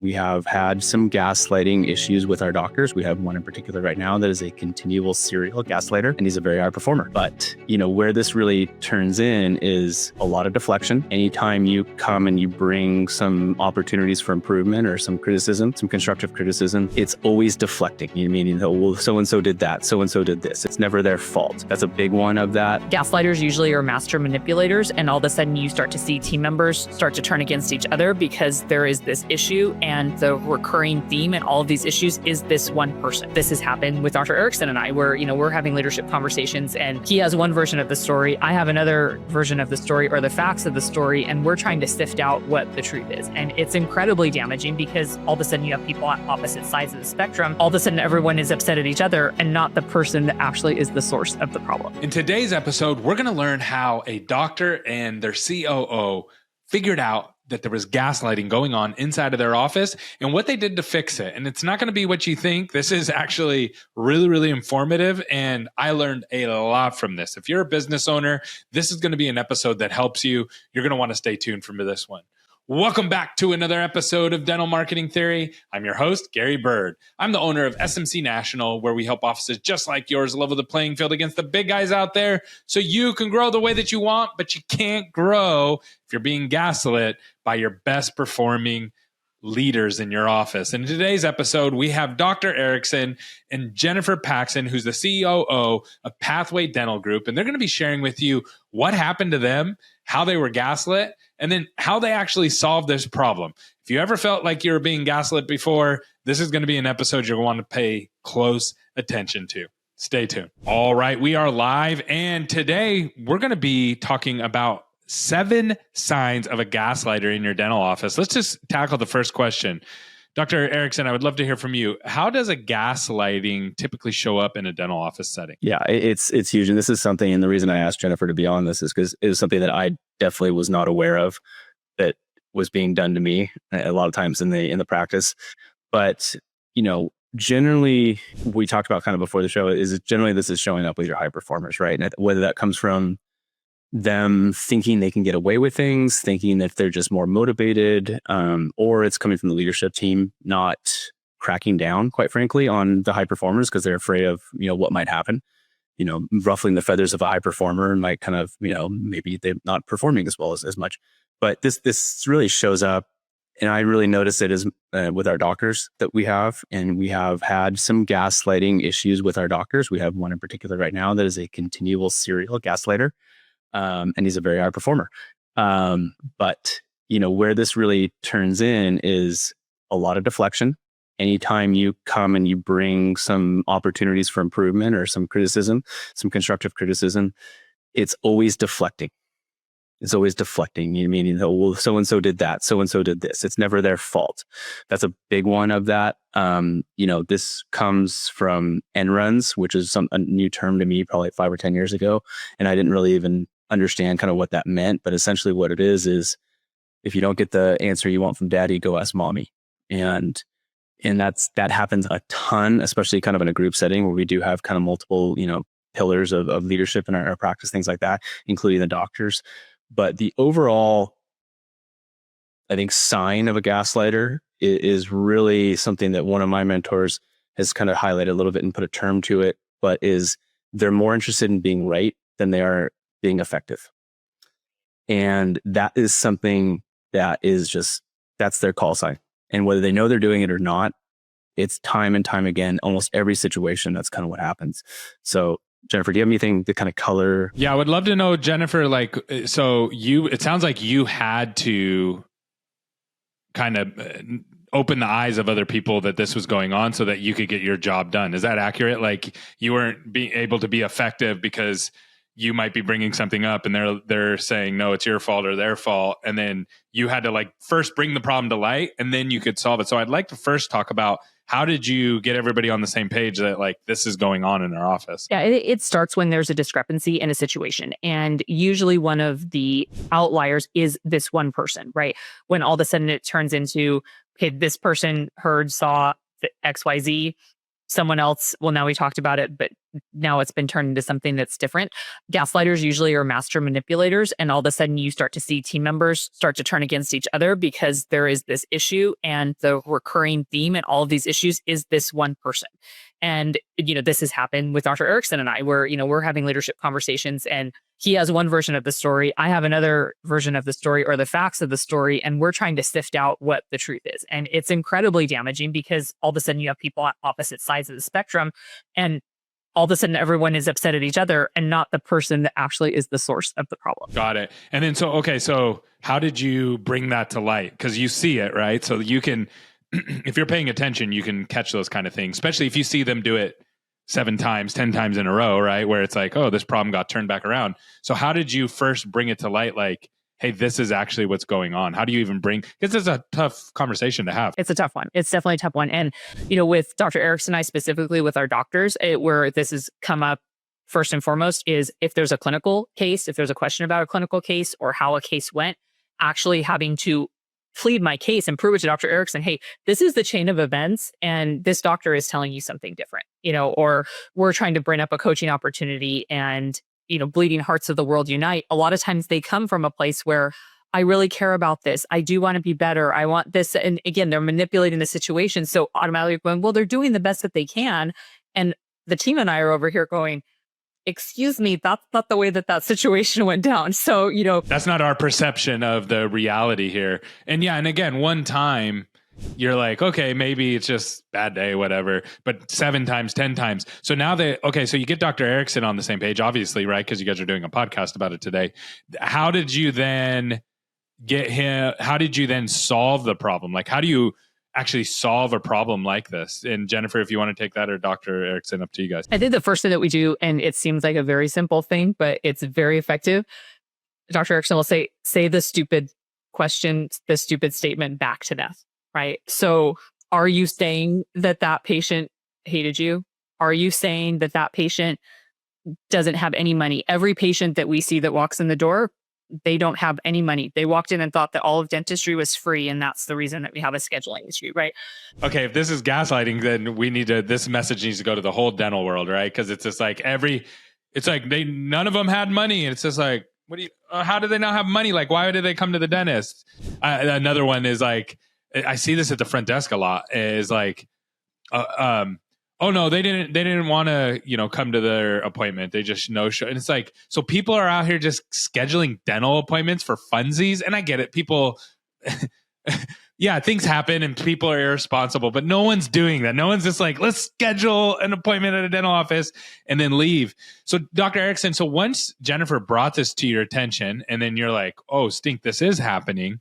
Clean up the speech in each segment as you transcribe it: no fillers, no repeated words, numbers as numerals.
We have had some gaslighting issues with our doctors. We have one in particular right now that is a continual serial gaslighter, and he's a very high performer. But, where this really turns in is a lot of deflection. Anytime you come and you bring some opportunities for improvement or some criticism, some constructive criticism, it's always deflecting. Meaning, well, so-and-so did that, so-and-so did this. It's never their fault. That's a big one of that. Gaslighters usually are master manipulators, and all of a sudden you start to see team members start to turn against each other because there is this issue. And the recurring theme in all of these issues is this one person. This has happened with Dr. Ericson and I, where, we're having leadership conversations and he has one version of the story. I have another version of the story or the facts of the story. And we're trying to sift out what the truth is. And it's incredibly damaging because all of a sudden you have people on opposite sides of the spectrum. All of a sudden everyone is upset at each other and not the person that actually is the source of the problem. In today's episode, we're going to learn how a doctor and their COO figured out that there was gaslighting going on inside of their office and what they did to fix it. And it's not going to be what you think. This is actually really, really informative. And I learned a lot from this. If you're a business owner, this is going to be an episode that helps you. You're going to want to stay tuned for this one. Welcome back to another episode of Dental Marketing Theory. I'm your host, Gary Bird. I'm the owner of SMC National, where we help offices just like yours level the playing field against the big guys out there so you can grow the way that you want, but you can't grow if you're being gaslit by your best performing leaders in your office. And in today's episode, we have Dr. Ericson and Jennifer Paxton, who's the COO of Pathway Dental Group. And they're going to be sharing with you what happened to them, how they were gaslit, and then how they actually solved this problem. If you ever felt like you were being gaslit before, this is going to be an episode you're going to want to pay close attention to. Stay tuned. All right, we are live. And today we're going to be talking about 7 signs of a gaslighter in your dental office. Let's just tackle the first question. Dr. Ericson, I would love to hear from you. How does a gaslighting typically show up in a dental office setting? Yeah, it's huge. And this is something, and the reason I asked Jennifer to be on this is because it was something that I definitely was not aware of that was being done to me a lot of times in the practice. But, generally, we talked about kind of before the show, is generally this is showing up with your high performers, right? And whether that comes from them thinking they can get away with things, thinking that they're just more motivated, or it's coming from the leadership team not cracking down, quite frankly, on the high performers because they're afraid of, what might happen. Ruffling the feathers of a high performer might kind of, maybe they're not performing as well as much. But this really shows up, and I really notice it is with our doctors that we have, and we have had some gaslighting issues with our doctors. We have one in particular right now that is a continual serial gaslighter. And he's a very high performer. But, where this really turns in is a lot of deflection. Anytime you come and you bring some opportunities for improvement or some criticism, some constructive criticism, it's always deflecting. It's always deflecting. Meaning, well, so-and-so did that, so-and-so did this. It's never their fault. That's a big one of that. This comes from end runs, which is a new term to me probably 5 or 10 years ago. And I didn't really even understand kind of what that meant. But essentially what it is if you don't get the answer you want from daddy, go ask mommy. And that happens a ton, especially kind of in a group setting where we do have kind of multiple, pillars of leadership in our practice, things like that, including the doctors. But the overall, I think, sign of a gaslighter is really something that one of my mentors has kind of highlighted a little bit and put a term to it, but is they're more interested in being right than they are being effective. And that is something that is that's their call sign. And whether they know they're doing it or not, it's time and time again, almost every situation, that's kind of what happens. So Jennifer, do you have anything to kind of color? Yeah, I would love to know, Jennifer, it sounds like you had to kind of open the eyes of other people that this was going on so that you could get your job done. Is that accurate? Like you weren't being able to be effective because you might be bringing something up and they're saying, no, it's your fault or their fault. And then you had to first bring the problem to light and then you could solve it. So I'd like to first talk about how did you get everybody on the same page that this is going on in our office? Yeah, it starts when there's a discrepancy in a situation. And usually one of the outliers is this one person, right? When all of a sudden it turns into, okay, this person saw the XYZ. someone else, well, now we talked about it, but now it's been turned into something that's different. Gaslighters usually are master manipulators, and all of a sudden you start to see team members start to turn against each other because there is this issue, and the recurring theme in all of these issues is this one person. And, this has happened with Dr. Ericson and I, where, we're having leadership conversations, and he has one version of the story. I have another version of the story, or the facts of the story, and we're trying to sift out what the truth is. And it's incredibly damaging because all of a sudden you have people on opposite sides of the spectrum, and all of a sudden everyone is upset at each other and not the person that actually is the source of the problem. Got it. And then, so how did you bring that to light? Because you see it, right? So you can, if you're paying attention, you can catch those kind of things, especially if you see them do it 7 times, 10 times in a row, right? Where it's like, oh, this problem got turned back around. So how did you first bring it to light? Like, hey, this is actually what's going on. How do you even because this is a tough conversation to have. It's a tough one. It's definitely a tough one. And, with Dr. Ericson and I, specifically with our doctors, where this has come up first and foremost is if there's a clinical case, if there's a question about a clinical case or how a case went, actually having to plead my case and prove it to Dr. Ericson, hey, this is the chain of events and this doctor is telling you something different, or we're trying to bring up a coaching opportunity and, bleeding hearts of the world unite. A lot of times they come from a place where I really care about this. I do want to be better. I want this. And again, they're manipulating the situation. So automatically going, well, they're doing the best that they can. And the team and I are over here going, excuse me, that's not the way that situation went down. So, that's not our perception of the reality here. And yeah, and again, one time you're like, okay, maybe it's just bad day, whatever, but 7 times, 10 times. So now so you get Dr. Ericson on the same page, obviously, right? Because you guys are doing a podcast about it today. How did you then get him? How did you then solve the problem? Like, how do you actually solve a problem like this? And Jennifer, if you want to take that, or Dr. Ericson, up to you guys. I think the first thing that we do, and it seems like a very simple thing, but it's very effective. Dr. Ericson will say the stupid question, the stupid statement back to death, right? So are you saying that patient hated you? Are you saying that patient doesn't have any money? Every patient that we see that walks in the door, they don't have any money. They walked in and thought that all of dentistry was free, and that's the reason that we have a scheduling issue, right? Okay, if this is gaslighting, then this message needs to go to the whole dental world, right? Because it's just like none of them had money, and it's just like, how do they not have money? Like, why did they come to the dentist? Another one is like, I see this at the front desk a lot. Is like, oh no, they didn't want to, come to their appointment. They just no show. And it's like, so people are out here just scheduling dental appointments for funsies. And I get it. People, yeah, things happen and people are irresponsible, but no one's doing that. No one's just like, let's schedule an appointment at a dental office and then leave. So Dr. Ericson, so once Jennifer brought this to your attention and then you're like, oh, stink, this is happening.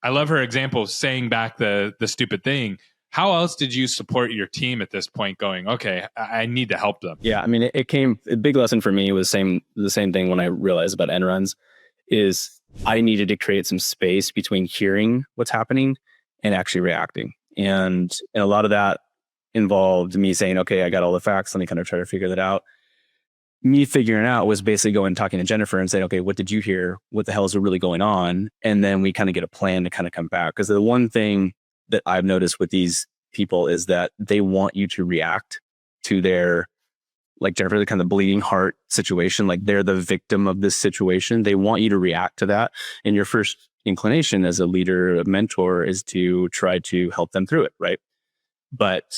I love her example of saying back the stupid thing. How else did you support your team at this point going, okay, I need to help them? Yeah, I mean, a big lesson for me was the same thing when I realized about end runs is I needed to create some space between hearing what's happening and actually reacting. And a lot of that involved me saying, okay, I got all the facts. Let me kind of try to figure that out. Me figuring out was basically going and talking to Jennifer and saying, okay, what did you hear? What the hell is really going on? And then we kind of get a plan to kind of come back. Because the one thing that I've noticed with these people is that they want you to react to their, like Jennifer, the kind of bleeding heart situation. Like they're the victim of this situation. They want you to react to that. And your first inclination as a leader, a mentor, is to try to help them through it, right? But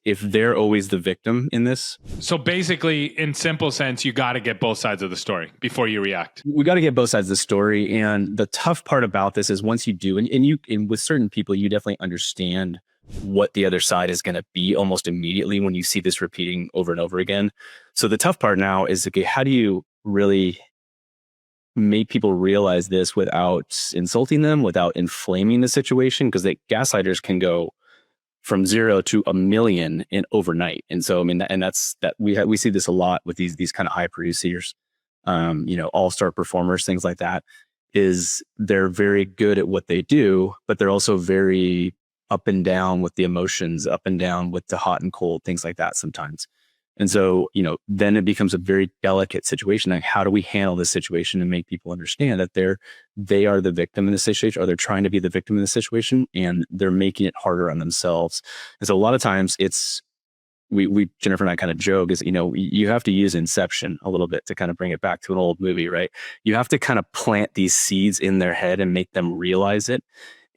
if they're always the victim in this. So basically, in simple sense, you got to get both sides of the story before you react. We got to get both sides of the story. And the tough part about this is once you do, and with certain people, you definitely understand what the other side is going to be almost immediately when you see this repeating over and over again. So the tough part now is, okay, how do you really make people realize this without insulting them, without inflaming the situation? Because the gaslighters can go from 0 to 1,000,000 in overnight. And so, I mean, that's we see this a lot with these kind of high producers, all-star performers, things like that, is they're very good at what they do, but they're also very up and down with the emotions, up and down with the hot and cold, things like that sometimes. And so, then it becomes a very delicate situation. Like, how do we handle this situation and make people understand that they are the victim in the situation, or they're trying to be the victim in the situation, and they're making it harder on themselves. And so a lot of times it's we Jennifer and I kind of joke is, you have to use Inception a little bit to kind of bring it back to an old movie, right? You have to kind of plant these seeds in their head and make them realize it.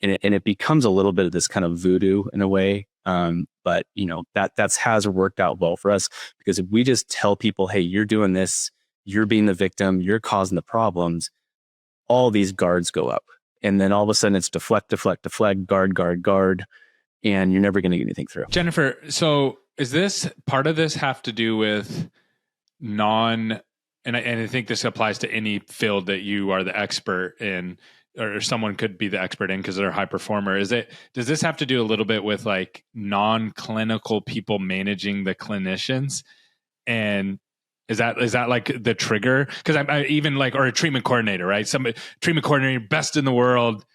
And it becomes a little bit of this kind of voodoo in a way. But that has worked out well for us, because if we just tell people, hey, you're doing this, you're being the victim, you're causing the problems, all these guards go up. And then all of a sudden it's deflect, guard, and you're never going to get anything through. Jennifer, so is this part of this have to do with and I think this applies to any field that you are the expert in, or someone could be the expert in because they're a high performer. Does this have to do a little bit with like non-clinical people managing the clinicians? And is that like the trigger? Because I even like, or a treatment coordinator, right? Treatment coordinator, best in the world.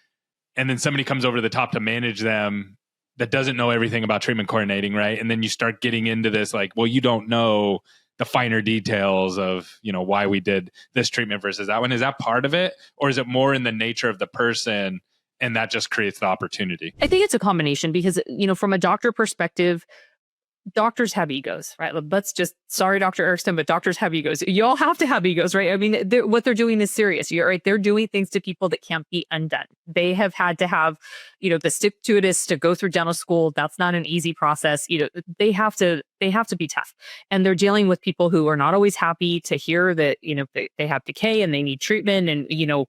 And then somebody comes over the top to manage them that doesn't know everything about treatment coordinating, right? And then you start getting into this like, well, you don't know the finer details of, why we did this treatment versus that one. Is that part of it? Or is it more in the nature of the person and that just creates the opportunity? I think it's a combination because, from a doctor perspective, doctors have egos, right? Sorry, Dr. Ericson, but doctors have egos. You all have to have egos, right? I mean, what they're doing is serious. You're right. They're doing things to people that can't be undone. They have had to have, the stick-to-itists to go through dental school. That's not an easy process. They have to be tough. And they're dealing with people who are not always happy to hear that, they have decay and they need treatment, and,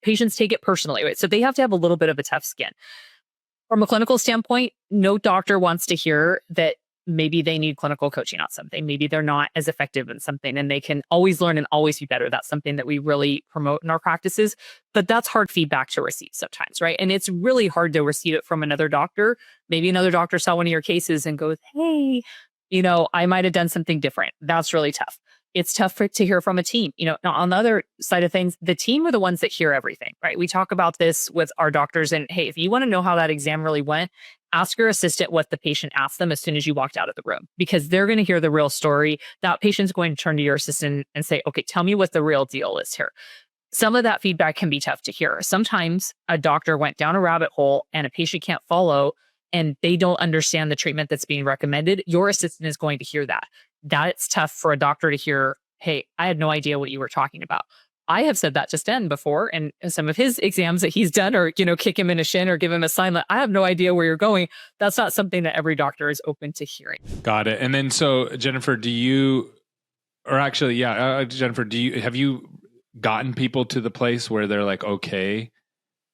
patients take it personally, right? So they have to have a little bit of a tough skin. From a clinical standpoint, no doctor wants to hear that maybe they need clinical coaching on something. Maybe they're not as effective in something, and they can always learn and always be better. That's something that we really promote in our practices, but that's hard feedback to receive sometimes, right? And it's really hard to receive it from another doctor. Maybe another doctor saw one of your cases and goes, hey, I might have done something different. That's really tough. It's tough to hear from a team. Now on the other side of things, the team are the ones that hear everything, right? We talk about this with our doctors, and hey, if you want to know how that exam really went, ask your assistant what the patient asked them as soon as you walked out of the room, because they're going to hear the real story. That patient's going to turn to your assistant and say, okay, tell me what the real deal is here. Some of that feedback can be tough to hear. Sometimes a doctor went down a rabbit hole and a patient can't follow and they don't understand the treatment that's being recommended. Your assistant is going to hear that. That's tough for a doctor to hear, hey, I had no idea what you were talking about. I have said that to Sten before, and some of his exams that he's done, or, kick him in a shin or give him a sign that I have no idea where you're going. That's not something that every doctor is open to hearing. Got it. And then, so Jennifer, Jennifer, have you gotten people to the place where they're like, okay,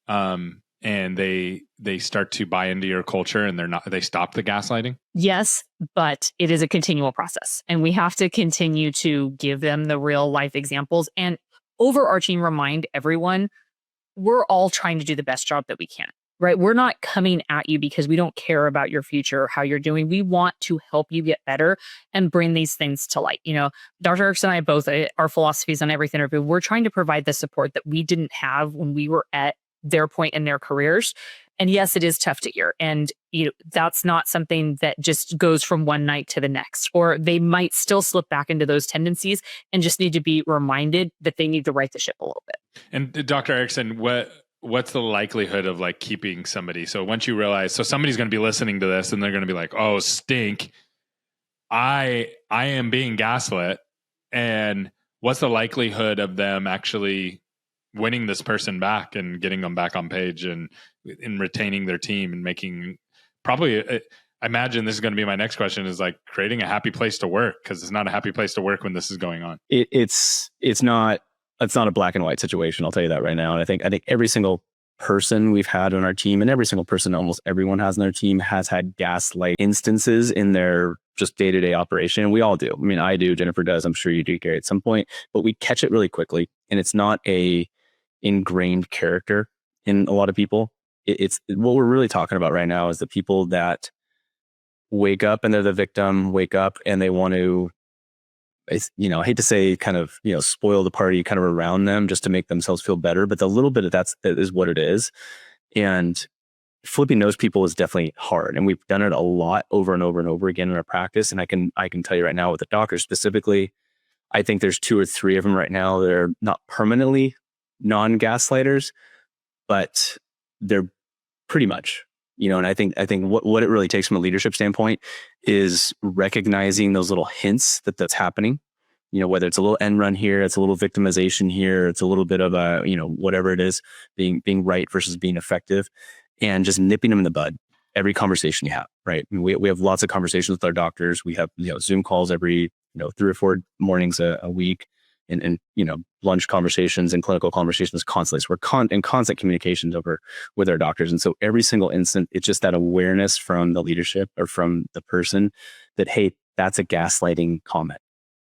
and they start to buy into your culture and they stop the gaslighting? Yes, but it is a continual process, and we have to continue to give them the real life examples and overarching remind everyone we're all trying to do the best job that we can, right? We're not coming at you because we don't care about your future or how you're doing. We want to help you get better and bring these things to light. Dr. Ericson and I both, our philosophies on everything are, we're trying to provide the support that we didn't have when we were at their point in their careers. And yes, it is tough to hear. And that's not something that just goes from one night to the next, or they might still slip back into those tendencies and just need to be reminded that they need to right the ship a little bit. And Dr. Ericson, what's the likelihood of like keeping somebody? So once you realize, so somebody's going to be listening to this and they're going to be like, oh, stink, I am being gaslit. And what's the likelihood of them actually winning this person back and getting them back on page and retaining their team and making probably, I imagine this is going to be my next question, is like creating a happy place to work, because it's not a happy place to work when this is going on. It's not a black and white situation. I'll tell you that right now. And I think every single person we've had on our team, and every single person almost everyone has on their team, has had gaslight instances in their just day-to-day operation. And we all do. I mean, I do, Jennifer does, I'm sure you do, Gary, at some point, but we catch it really quickly. And it's not a ingrained character in a lot of people. It's what we're really talking about right now is the people that wake up and they're the victim, wake up and they want to, I hate to say kind of, spoil the party kind of around them just to make themselves feel better. But the little bit of that is what it is. And flipping those people is definitely hard. And we've done it a lot over and over and over again in our practice. And I can tell you right now with the doctors specifically, I think there's 2 or 3 of them right now that are not permanently non-gaslighters, but they're pretty much, and I think what it really takes from a leadership standpoint is recognizing those little hints that that's happening. Whether it's a little end run here, it's a little victimization here, it's a little bit of a, whatever it is, being right versus being effective, and just nipping them in the bud every conversation you have, right? I mean, we have lots of conversations with our doctors. We have, Zoom calls every, 3 or 4 mornings a week, and lunch conversations and clinical conversations constantly. So we're in constant communications over with our doctors. And so every single instant, it's just that awareness from the leadership or from the person that, hey, that's a gaslighting comment.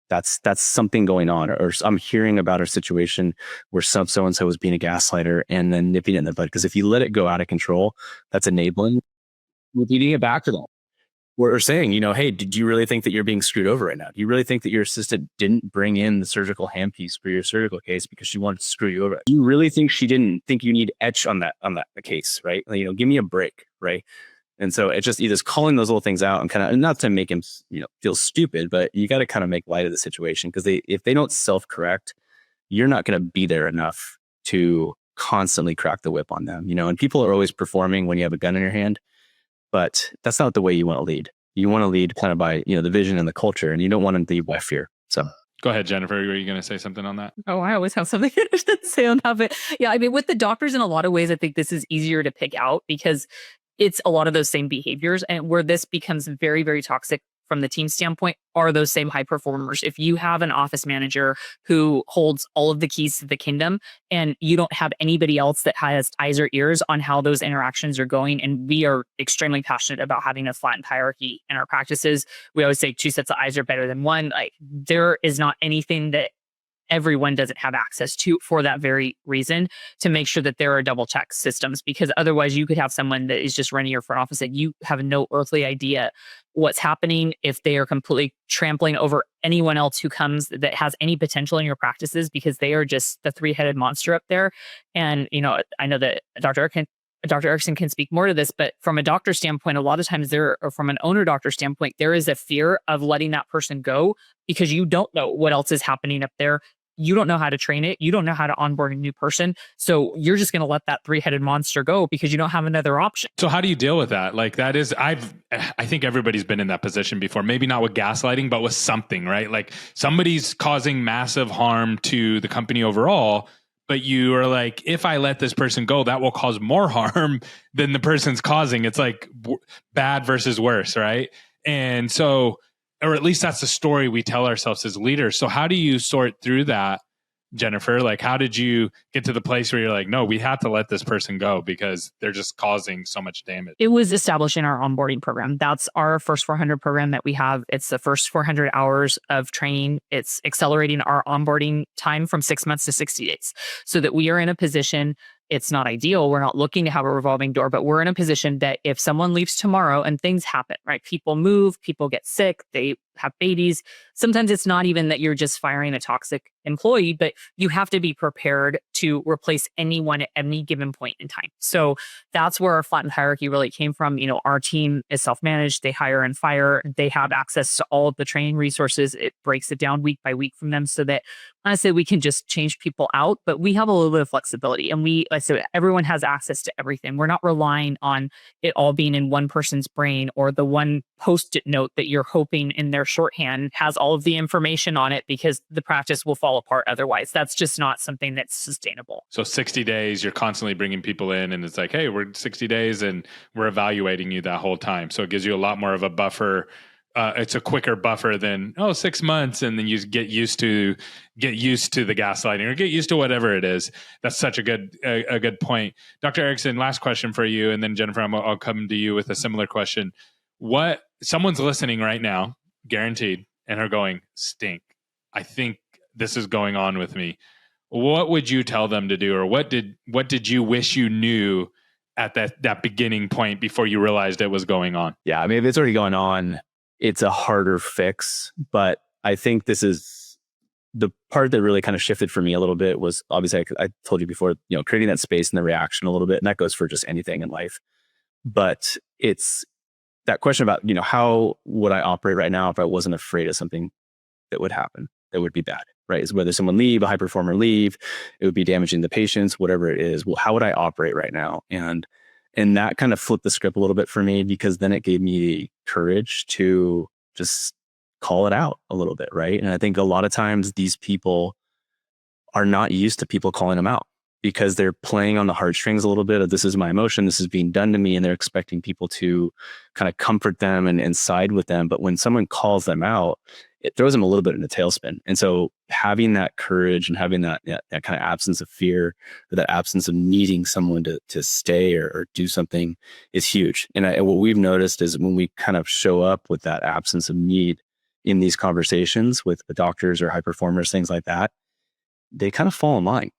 That's something going on, or I'm hearing about a situation where so-and-so is being a gaslighter, and then nipping it in the bud. Because if you let it go out of control, that's enabling, repeating it back to them. Or saying, hey, did you really think that you're being screwed over right now? Do you really think that your assistant didn't bring in the surgical handpiece for your surgical case because she wanted to screw you over? Do you really think she didn't think you need etch on that case, right? Give me a break, right? And so it's just either calling those little things out and kind of, not to make him, feel stupid, but you got to kind of make light of the situation, because if they don't self-correct, you're not going to be there enough to constantly crack the whip on them, and people are always performing when you have a gun in your hand, but that's not the way you want to lead. You want to lead kind of by, the vision and the culture, and you don't want to lead by fear. So go ahead, Jennifer. Were you going to say something on that? Oh, I always have something to say on that. But yeah, I mean, with the doctors, in a lot of ways, I think this is easier to pick out because it's a lot of those same behaviors. And where this becomes very, very toxic from the team standpoint are those same high performers. If you have an office manager who holds all of the keys to the kingdom, and you don't have anybody else that has eyes or ears on how those interactions are going, and we are extremely passionate about having a flattened hierarchy in our practices. We always say 2 sets of eyes are better than 1. Like, there is not anything that everyone doesn't have access to for that very reason, to make sure that there are double check systems, because otherwise you could have someone that is just running your front office and you have no earthly idea what's happening, if they are completely trampling over anyone else who comes that has any potential in your practices, because they are just the 3-headed monster up there. And, I know that Dr. Ericson can speak more to this, but from a doctor standpoint, a lot of times or from an owner doctor standpoint, there is a fear of letting that person go because you don't know what else is happening up there. You don't know how to train it. You don't know how to onboard a new person. So you're just going to let that 3-headed monster go because you don't have another option. So how do you deal with that? Like, that is, I think everybody's been in that position before, maybe not with gaslighting, but with something, right? Like, somebody's causing massive harm to the company overall, but you are like, if I let this person go, that will cause more harm than the person's causing. It's like bad versus worse, right? And so, or at least that's the story we tell ourselves as leaders. So how do you sort through that, Jennifer? Like, how did you get to the place where you're like, no, we have to let this person go because they're just causing so much damage? It was establishing our onboarding program. That's our first 400 program that we have. It's the first 400 hours of training. It's accelerating our onboarding time from 6 months to 60 days so that we are in a position. It's not ideal. We're not looking to have a revolving door, but we're in a position that if someone leaves tomorrow and things happen, right? People move, people get sick, they have babies. Sometimes it's not even that you're just firing a toxic employee, but you have to be prepared to replace anyone at any given point in time. So that's where our flattened hierarchy really came from. Our team is self-managed. They hire and fire. They have access to all of the training resources. It breaks it down week by week from them so that honestly, we can just change people out, but we have a little bit of flexibility, and everyone has access to everything. We're not relying on it all being in one person's brain, or the one Post-it note that you're hoping in their shorthand has all of the information on it, because the practice will fall apart otherwise. That's just not something that's sustainable. So 60 days, you're constantly bringing people in, and it's like, hey, we're 60 days and we're evaluating you that whole time. So it gives you a lot more of a buffer. It's a quicker buffer than 6 months, and then you get used to the gaslighting, or get used to whatever it is. That's such a good point. Dr. Ericson, last question for you, and then Jennifer, I'll come to you with a similar question. What someone's listening right now, guaranteed, and are going, stink, I think this is going on with me. What would you tell them to do, or what did you wish you knew at that beginning point before you realized it was going on? Yeah, I mean, if it's already going on, it's a harder fix. But I think this is the part that really kind of shifted for me a little bit. Was obviously, I told you before, creating that space and the reaction a little bit, and that goes for just anything in life. But it's that question about, how would I operate right now if I wasn't afraid of something that would happen, that would be bad, right? Is whether someone leave, a high performer leave, it would be damaging the patients, whatever it is. Well, how would I operate right now? And And that kind of flipped the script a little bit for me, because then it gave me the courage to just call it out a little bit, right? And I think a lot of times these people are not used to people calling them out, because they're playing on the heartstrings a little bit of, this is my emotion, this is being done to me, and they're expecting people to kind of comfort them and side with them. But when someone calls them out, it throws them a little bit in a tailspin. And so having that courage and having that kind of absence of fear, or that absence of needing someone to stay or do something, is huge. And what we've noticed is when we kind of show up with that absence of need in these conversations with the doctors or high performers, things like that, they kind of fall in line.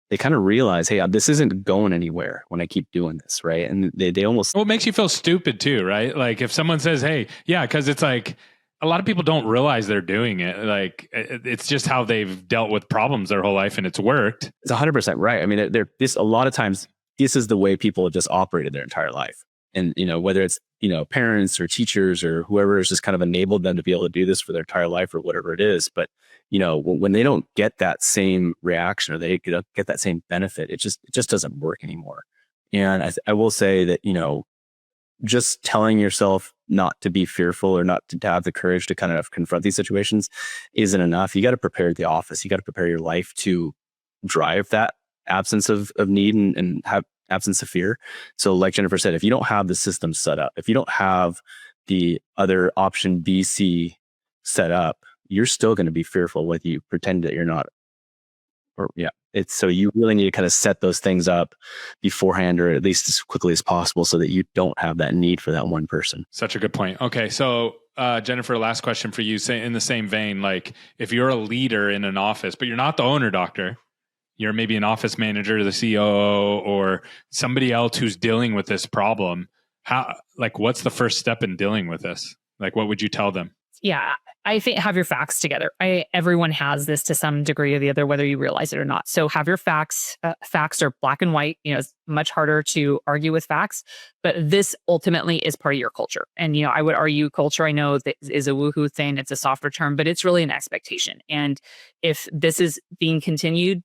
They kind of realize, hey, this isn't going anywhere when I keep doing this, right? And they almost... Well, it makes you feel stupid too, right? Like if someone says, hey, yeah, because it's like a lot of people don't realize they're doing it. Like it's just how they've dealt with problems their whole life and it's worked. It's 100% right. I mean, a lot of times, this is the way people have just operated their entire life. And, whether it's, parents or teachers or whoever has just kind of enabled them to be able to do this for their entire life or whatever it is. But, when they don't get that same reaction or they get that same benefit, it just doesn't work anymore. And I will say that, just telling yourself not to be fearful or not to have the courage to kind of confront these situations isn't enough. You got to prepare the office. You got to prepare your life to drive that absence of need and have absence of fear. So like Jennifer said, if you don't have the system set up, if you don't have the other option B, C set up, you're still going to be fearful whether you pretend that you're not. So you really need to kind of set those things up beforehand, or at least as quickly as possible, so that you don't have that need for that one person. Such a good point. Okay. So Jennifer, last question for you. Say in the same vein, like if you're a leader in an office, but you're not the owner doctor, you're maybe an office manager, the COO, or somebody else who's dealing with this problem. What's the first step in dealing with this? Like, what would you tell them? Yeah, I think have your facts together. Everyone has this to some degree or the other, whether you realize it or not. So have your facts. Facts are black and white. It's much harder to argue with facts, but this ultimately is part of your culture. And, I would argue culture, I know that is a woohoo thing. It's a softer term, but it's really an expectation. And if this is being continued,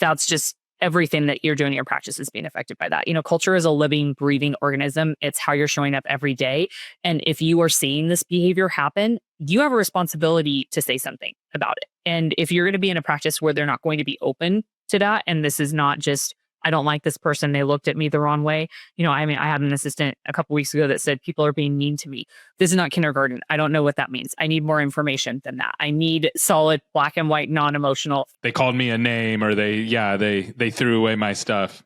that's just everything that you're doing in your practice is being affected by that. Culture is a living, breathing organism. It's how you're showing up every day. And if you are seeing this behavior happen, you have a responsibility to say something about it. And if you're going to be in a practice where they're not going to be open to that, and this is not just, I don't like this person, they looked at me the wrong way. I had an assistant a couple weeks ago that said, people are being mean to me. This is not kindergarten. I don't know what that means. I need more information than that. I need solid, black and white, non-emotional. They called me a name, or they threw away my stuff.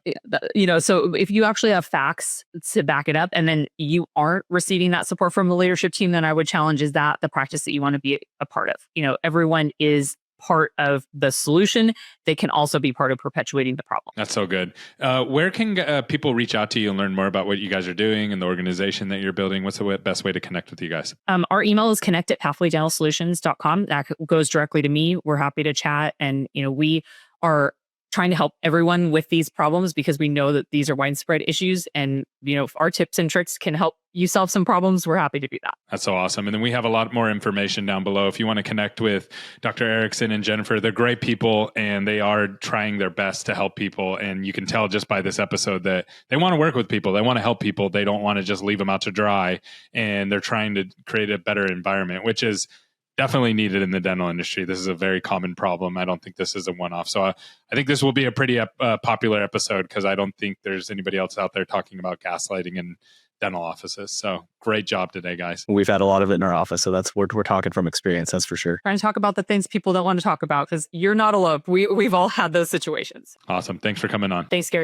So if you actually have facts to back it up, and then you aren't receiving that support from the leadership team, then I would challenge, is that the practice that you want to be a part of? Everyone is part of the solution. They can also be part of perpetuating the problem. That's so good. Where can people reach out to you and learn more about what you guys are doing and the organization that you're building? What's the best way to connect with you guys? Our email is connect@pathwaydentalsolutions.com. That goes directly to me. We're happy to chat. And, we are trying to help everyone with these problems because we know that these are widespread issues. And, if our tips and tricks can help you solve some problems, we're happy to do that. That's so awesome. And then we have a lot more information down below. If you want to connect with Dr. Ericson and Jennifer, they're great people and they are trying their best to help people. And you can tell just by this episode that they want to work with people. They want to help people. They don't want to just leave them out to dry. And they're trying to create a better environment, which is definitely needed in the dental industry. This is a very common problem. I don't think this is a one-off. So I think this will be a pretty popular episode because I don't think there's anybody else out there talking about gaslighting in dental offices. So great job today, guys. We've had a lot of it in our office. So we're talking from experience. That's for sure. Trying to talk about the things people don't want to talk about because you're not alone. We've all had those situations. Awesome. Thanks for coming on. Thanks, Gary.